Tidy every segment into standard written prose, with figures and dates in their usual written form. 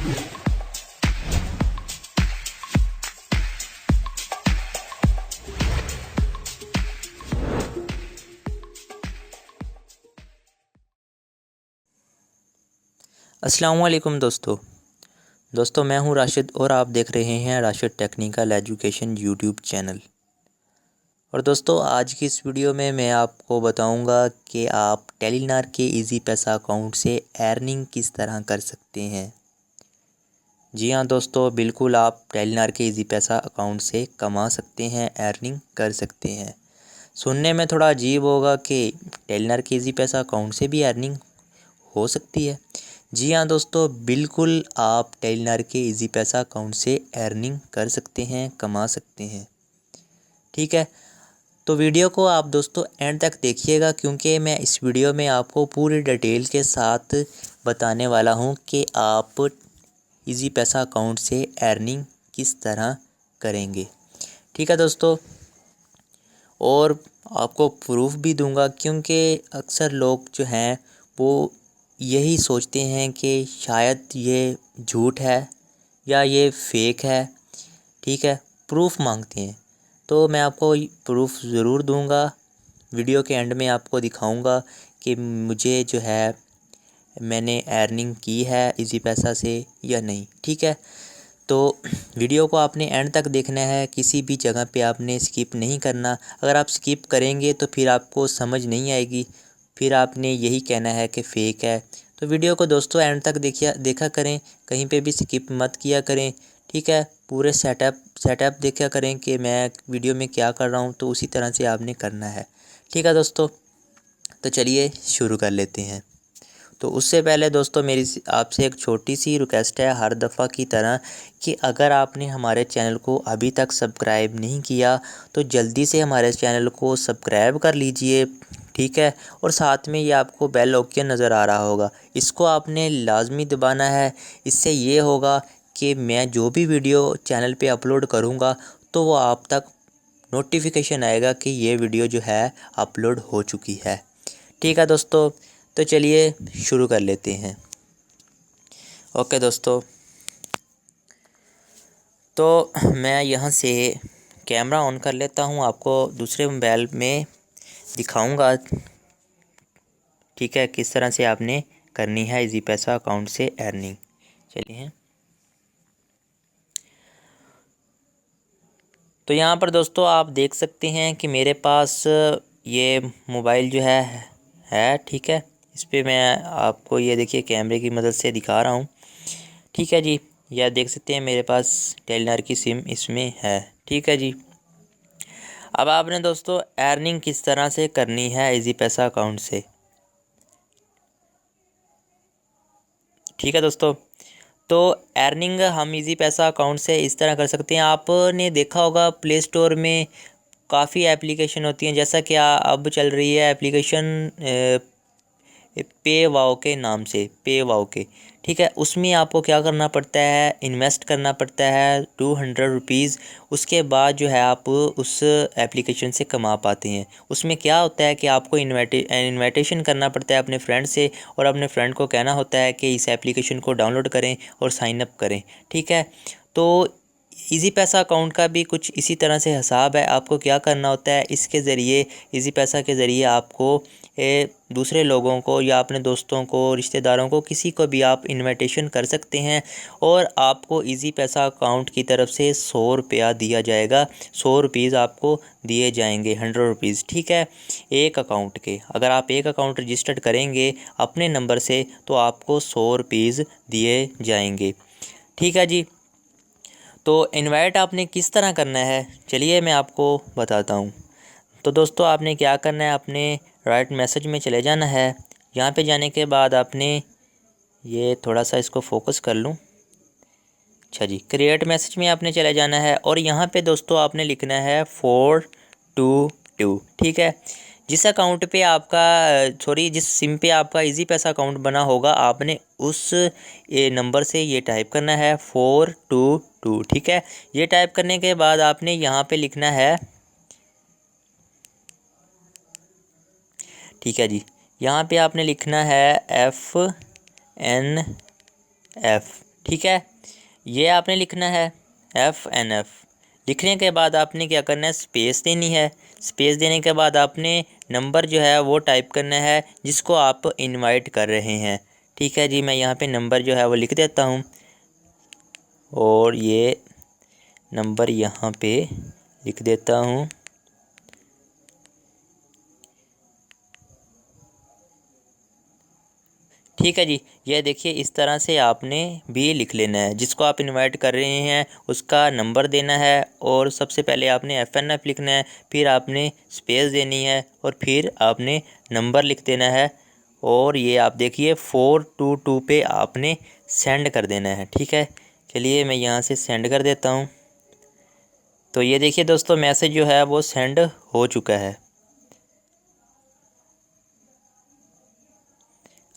अस्सलाम वालेकुम दोस्तों मैं हूं राशिद और आप देख रहे हैं Rashid technical education YouTube channel. और दोस्तों आज की इस वीडियो में मैं आपको बताऊंगा कि आप टेलीनार के इजी पैसा अकाउंट से अर्निंग किस तरह कर सकते हैं। जी हाँ दोस्तों, बिल्कुल आप टेलीनार के इजी पैसा अकाउंट से कमा सकते हैं, अर्निंग कर सकते हैं। सुनने में थोड़ा अजीब होगा कि टेलीनार के इजी पैसा अकाउंट से भी अर्निंग हो सकती है। जी हाँ दोस्तों, बिल्कुल आप टेलीनार के इजी पैसा अकाउंट से अर्निंग कर सकते हैं, कमा सकते हैं। ठीक है, तो वीडियो को आप दोस्तों एंड तक देखिएगा, क्योंकि मैं इस वीडियो में आपको पूरी डिटेल के साथ बताने वाला हूं कि आप इजी पैसा अकाउंट से अर्निंग किस तरह करेंगे। ठीक है दोस्तों, और आपको प्रूफ भी दूंगा, क्योंकि अक्सर लोग जो हैं वो यही सोचते हैं कि शायद ये झूठ है या ये फेक है। ठीक है, प्रूफ मांगते हैं, तो मैं आपको प्रूफ ज़रूर दूंगा। वीडियो के एंड में आपको दिखाऊंगा कि मुझे जो है मैंने अर्निंग की है इजी पैसा से या नहीं। ठीक है, तो वीडियो को आपने एंड तक देखना है, किसी भी जगह पे आपने स्किप नहीं करना। अगर आप स्किप करेंगे तो फिर आपको समझ नहीं आएगी, फिर आपने यही कहना है कि फ़ेक है। तो वीडियो को दोस्तों एंड तक देखा करें, कहीं पे भी स्किप मत किया करें। ठीक है, पूरे सेटअप देखा करें कि मैं वीडियो में क्या कर रहा हूँ, तो उसी तरह से आपने करना है। ठीक है दोस्तों, तो चलिए शुरू कर लेते हैं। तो उससे पहले दोस्तों मेरी आपसे एक छोटी सी रिक्वेस्ट है, हर दफ़ा की तरह, कि अगर आपने हमारे चैनल को अभी तक सब्सक्राइब नहीं किया तो जल्दी से हमारे चैनल को सब्सक्राइब कर लीजिए। ठीक है, और साथ में ये आपको बेल आइकन नज़र आ रहा होगा, इसको आपने लाजमी दबाना है। इससे ये होगा कि मैं जो भी वीडियो चैनल पे अपलोड करूँगा तो वो आप तक नोटिफिकेशन आएगा कि ये वीडियो जो है अपलोड हो चुकी है। ठीक है दोस्तों, तो चलिए शुरू कर लेते हैं। ओके दोस्तों, तो मैं यहाँ से कैमरा ऑन कर लेता हूँ, आपको दूसरे मोबाइल में दिखाऊंगा। ठीक है, किस तरह से आपने करनी है इजी पैसा अकाउंट से अर्निंग। चलिए, तो यहाँ पर दोस्तों आप देख सकते हैं कि मेरे पास ये मोबाइल जो है। ठीक है, इस पर मैं आपको ये देखिए कैमरे की मदद से दिखा रहा हूँ। ठीक है जी, यह देख सकते हैं मेरे पास टेलीनार की सिम इसमें है। ठीक है जी, अब आपने दोस्तों अर्निंग किस तरह से करनी है इजी पैसा अकाउंट से। ठीक है दोस्तों, तो अर्निंग हम इजी पैसा अकाउंट से इस तरह कर सकते हैं। आपने देखा होगा प्ले स्टोर में काफ़ी एप्लीकेशन होती हैं, जैसा कि अब चल रही है एप्लीकेशन पे वाओ के नाम से, पे वाओ के। ठीक है, उसमें आपको क्या करना पड़ता है, इन्वेस्ट करना पड़ता है 200 रुपीज़। उसके बाद जो है आप उस एप्लीकेशन से कमा पाते हैं। उसमें क्या होता है कि आपको इन्विटेशन करना पड़ता है अपने फ्रेंड से, और अपने फ्रेंड को कहना होता है कि इस एप्लीकेशन को डाउनलोड करें और साइन अप करें। ठीक है, तो इजी पैसा अकाउंट का भी कुछ इसी तरह से हिसाब है। आपको क्या करना होता है, इसके ज़रिए इजी पैसा के ज़रिए आपको दूसरे लोगों को या अपने दोस्तों को, रिश्तेदारों को, किसी को भी आप इनविटेशन कर सकते हैं, और आपको इजी पैसा अकाउंट की तरफ से 100 रुपया दिया जाएगा। 100 रुपीज़ आपको दिए जाएंगे, 100 रुपीज़। ठीक है, एक अकाउंट के, अगर आप एक अकाउंट रजिस्टर्ड करेंगे अपने नंबर से तो आपको 100 रुपीज़ दिए जाएंगे। ठीक है जी, तो इनवाइट आपने किस तरह करना है, चलिए मैं आपको बताता हूँ। तो दोस्तों आपने क्या करना है, अपने राइट मैसेज में चले जाना है। यहाँ पे जाने के बाद आपने ये थोड़ा सा इसको फोकस कर लूँ। अच्छा जी, क्रिएट मैसेज में आपने चले जाना है, और यहाँ पे दोस्तों आपने लिखना है 422। ठीक है, जिस अकाउंट पे आपका जिस सिम पे आपका इजी पैसा अकाउंट बना होगा, आपने उस नंबर से ये टाइप करना है 422। ठीक है, ये टाइप करने के बाद आपने यहाँ पे लिखना है, ठीक है जी, यहाँ पे आपने लिखना है FNF। ठीक है, ये आपने लिखना है FNF। लिखने के बाद आपने क्या करना है, स्पेस देनी है। स्पेस देने के बाद आपने नंबर जो है वो टाइप करना है जिसको आप इनवाइट कर रहे हैं। ठीक है जी, मैं यहाँ पे नंबर जो है वो लिख देता हूँ और ये नंबर यहाँ पे लिख देता हूँ। ठीक है जी, ये देखिए इस तरह से आपने भी लिख लेना है। जिसको आप इनवाइट कर रहे हैं उसका नंबर देना है और सबसे पहले आपने FNF लिखना है, फिर आपने स्पेस देनी है और फिर आपने नंबर लिख देना है और ये आप देखिए 422 पे आपने सेंड कर देना है। ठीक है, चलिए मैं यहाँ से सेंड कर देता हूँ। तो ये देखिए दोस्तों, मैसेज जो है वो सेंड हो चुका है।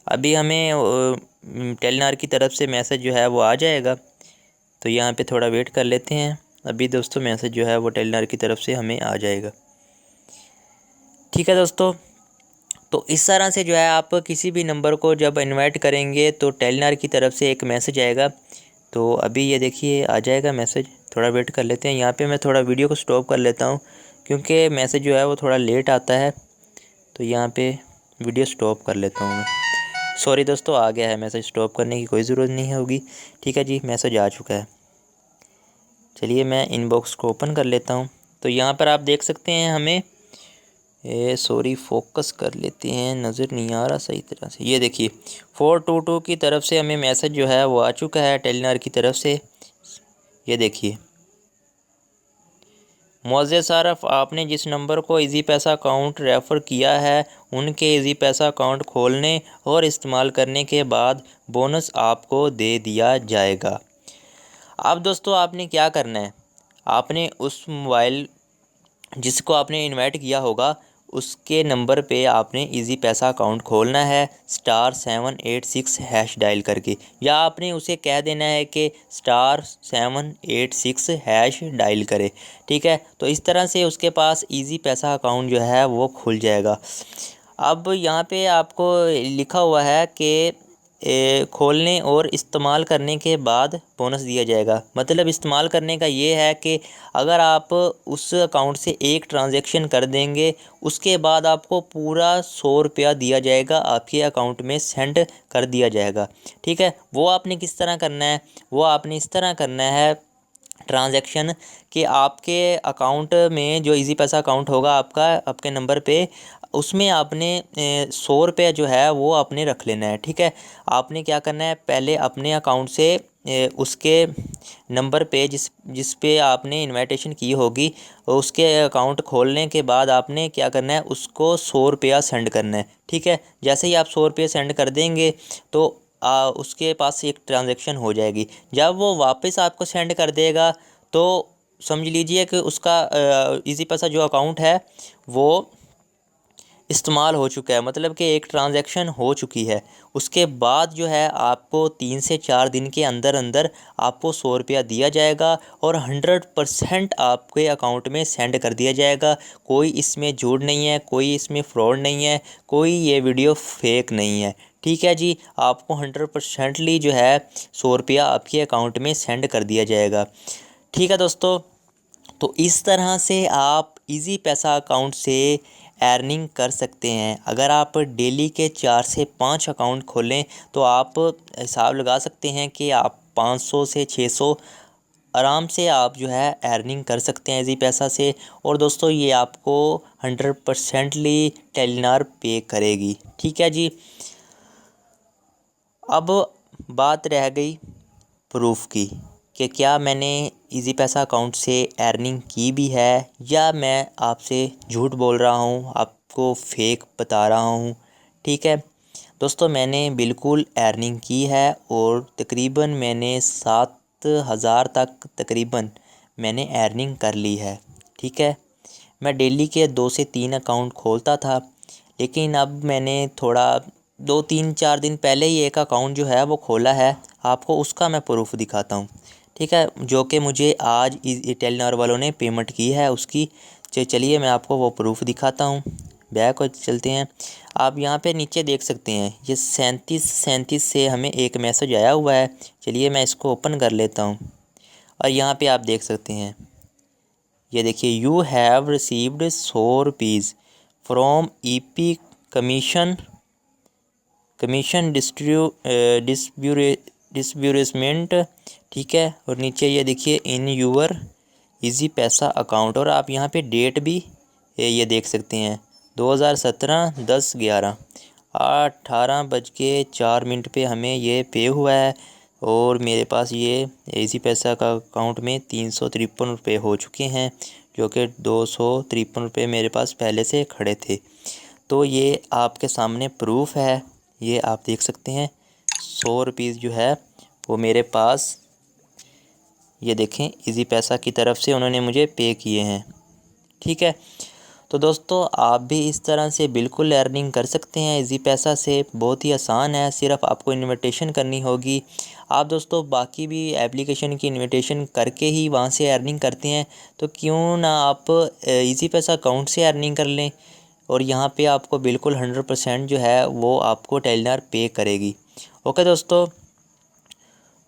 अभी हमें टेलीनॉर की तरफ से मैसेज जो है वो आ जाएगा, तो यहाँ पे थोड़ा वेट कर लेते हैं। अभी दोस्तों मैसेज जो है वो टेलीनॉर की तरफ से हमें आ जाएगा। ठीक है दोस्तों, तो इस तरह से जो है आप किसी भी नंबर को जब इनवाइट करेंगे तो टेलीनॉर की तरफ से एक मैसेज आएगा। तो अभी ये देखिए आ जाएगा मैसेज, थोड़ा वेट कर लेते हैं। यहाँ पे मैं थोड़ा वीडियो को स्टॉप कर लेता हूँ क्योंकि मैसेज जो है वो थोड़ा लेट आता है, तो यहाँ पे वीडियो स्टॉप कर लेता हूँ मैं। सॉरी दोस्तों, आ गया है मैसेज, स्टॉप करने की कोई ज़रूरत नहीं होगी। ठीक है जी, मैसेज आ चुका है। चलिए मैं इनबॉक्स को ओपन कर लेता हूँ। तो यहाँ पर आप देख सकते हैं, हमें सॉरी फोकस कर लेते हैं, नज़र नहीं आ रहा सही तरह से। ये देखिए 422 की तरफ से हमें मैसेज जो है वो आ चुका है टेलीनॉर की तरफ से। ये देखिए, मुअज़्ज़ज़ सारफ, आपने जिस नंबर को इजी पैसा अकाउंट रेफ़र किया है उनके इजी पैसा अकाउंट खोलने और इस्तेमाल करने के बाद बोनस आपको दे दिया जाएगा। अब दोस्तों आपने क्या करना है, आपने उस मोबाइल जिसको आपने इनवाइट किया होगा उसके नंबर पे आपने इजी पैसा अकाउंट खोलना है *786 डायल करके, या आपने उसे कह देना है कि *786 डायल करे। ठीक है, तो इस तरह से उसके पास इजी पैसा अकाउंट जो है वो खुल जाएगा। अब यहाँ पे आपको लिखा हुआ है कि खोलने और इस्तेमाल करने के बाद बोनस दिया जाएगा। मतलब इस्तेमाल करने का ये है कि अगर आप उस अकाउंट से एक ट्रांजैक्शन कर देंगे उसके बाद आपको पूरा 100 रुपया दिया जाएगा, आपके अकाउंट में सेंड कर दिया जाएगा। ठीक है, वो आपने किस तरह करना है, वो आपने इस तरह करना है ट्रांजैक्शन कि आपके अकाउंट में जो इजी पैसा अकाउंट होगा आपका आपके नंबर पे, उसमें आपने 100 रुपये जो है वो आपने रख लेना है। ठीक है, आपने क्या करना है, पहले अपने अकाउंट से उसके नंबर पे जिस पे आपने इनविटेशन की होगी उसके अकाउंट खोलने के बाद आपने क्या करना है, उसको 100 रुपया सेंड करना है। ठीक है, जैसे ही आप 100 रुपये सेंड कर देंगे तो उसके पास एक ट्रांजैक्शन हो जाएगी। जब वो वापस आपको सेंड कर देगा तो समझ लीजिए कि उसका इजी पैसा जो अकाउंट है वो इस्तेमाल हो चुका है, मतलब कि एक ट्रांजैक्शन हो चुकी है। उसके बाद जो है आपको 3 से 4 दिन के अंदर अंदर आपको 100 रुपया दिया जाएगा और 100% आपके अकाउंट में सेंड कर दिया जाएगा। कोई इसमें झूठ नहीं है, कोई इसमें फ्रॉड नहीं है, कोई ये वीडियो फेक नहीं है। ठीक है जी, आपको 100%ली जो है 100 रुपया आपके अकाउंट में सेंड कर दिया जाएगा। ठीक है दोस्तों, तो इस तरह से आप इजी पैसा अकाउंट से अर्निंग कर सकते हैं। अगर आप डेली के 4 से 5 अकाउंट खोलें तो आप हिसाब लगा सकते हैं कि आप 500 से 600 आराम से आप जो है अर्निंग कर सकते हैं इजी पैसा से। और दोस्तों ये आपको 100%ली टेलीनॉर पे करेगी। ठीक है जी, अब बात रह गई प्रूफ की कि क्या मैंने इजी पैसा अकाउंट से अर्निंग की भी है या मैं आपसे झूठ बोल रहा हूँ, आपको फेक बता रहा हूँ। ठीक है दोस्तों, मैंने बिल्कुल अर्निंग की है और तकरीबन मैंने 7,000 तक तकरीबन मैंने अर्निंग कर ली है। ठीक है, मैं डेली के 2 से 3 अकाउंट खोलता था, लेकिन अब मैंने थोड़ा 2-3-4 दिन पहले ही एक अकाउंट जो है वो खोला है। आपको उसका मैं प्रूफ दिखाता हूँ। ठीक है, जो कि मुझे आज टेलीनॉर वालों ने पेमेंट की है उसकी। चलिए मैं आपको वो प्रूफ दिखाता हूँ। बैक हो चलते हैं। आप यहाँ पे नीचे देख सकते हैं ये 37 से हमें एक मैसेज आया हुआ है। चलिए मैं इसको ओपन कर लेता हूँ और यहाँ पे आप देख सकते हैं, ये देखिए, you have received 100 rupees from EP commission disbursement, ठीक है। और नीचे ये देखिए in your Easypaisa account, और आप यहाँ पे डेट भी ये देख सकते हैं 2017 10/11 18:04 पे हमें ये पे हुआ है। और मेरे पास ये इजी पैसा का अकाउंट में 353 रुपये हो चुके हैं, जो कि 253 रुपये मेरे पास पहले से खड़े थे। तो ये आपके सामने प्रूफ है, ये आप देख सकते हैं 100 रुपीज़ जो है वो मेरे पास, ये देखें, इजी पैसा की तरफ से उन्होंने मुझे पे किए हैं, ठीक है। तो दोस्तों आप भी इस तरह से बिल्कुल अर्निंग कर सकते हैं इजी पैसा से, बहुत ही आसान है, सिर्फ आपको इन्विटेशन करनी होगी। आप दोस्तों बाकी भी एप्लीकेशन की इन्विटेशन करके ही वहाँ से अर्निंग करते हैं, तो क्यों ना आप इजी पैसा अकाउंट से अर्निंग कर लें, और यहाँ पे आपको बिल्कुल 100% जो है वो आपको टेलीनॉर पे करेगी। ओके दोस्तों,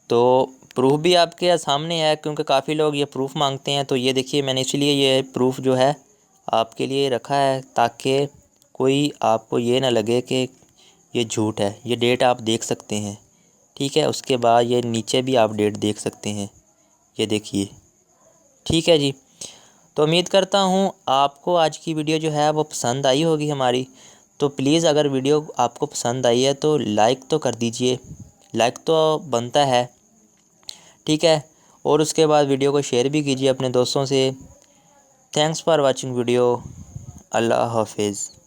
तो प्रूफ भी आपके सामने है, क्योंकि काफ़ी लोग ये प्रूफ मांगते हैं। तो ये देखिए मैंने इसलिए ये प्रूफ जो है आपके लिए रखा है, ताकि कोई आपको ये ना लगे कि ये झूठ है। ये डेट आप देख सकते हैं, ठीक है। उसके बाद ये नीचे भी आप डेट देख सकते हैं, ये देखिए, ठीक है जी। तो उम्मीद करता हूँ आपको आज की वीडियो जो है वो पसंद आई होगी हमारी। तो प्लीज़ अगर वीडियो आपको पसंद आई है तो लाइक तो कर दीजिए, लाइक तो बनता है, ठीक है। और उसके बाद वीडियो को शेयर भी कीजिए अपने दोस्तों से। Thanks for watching video. अल्लाह हाफिज़।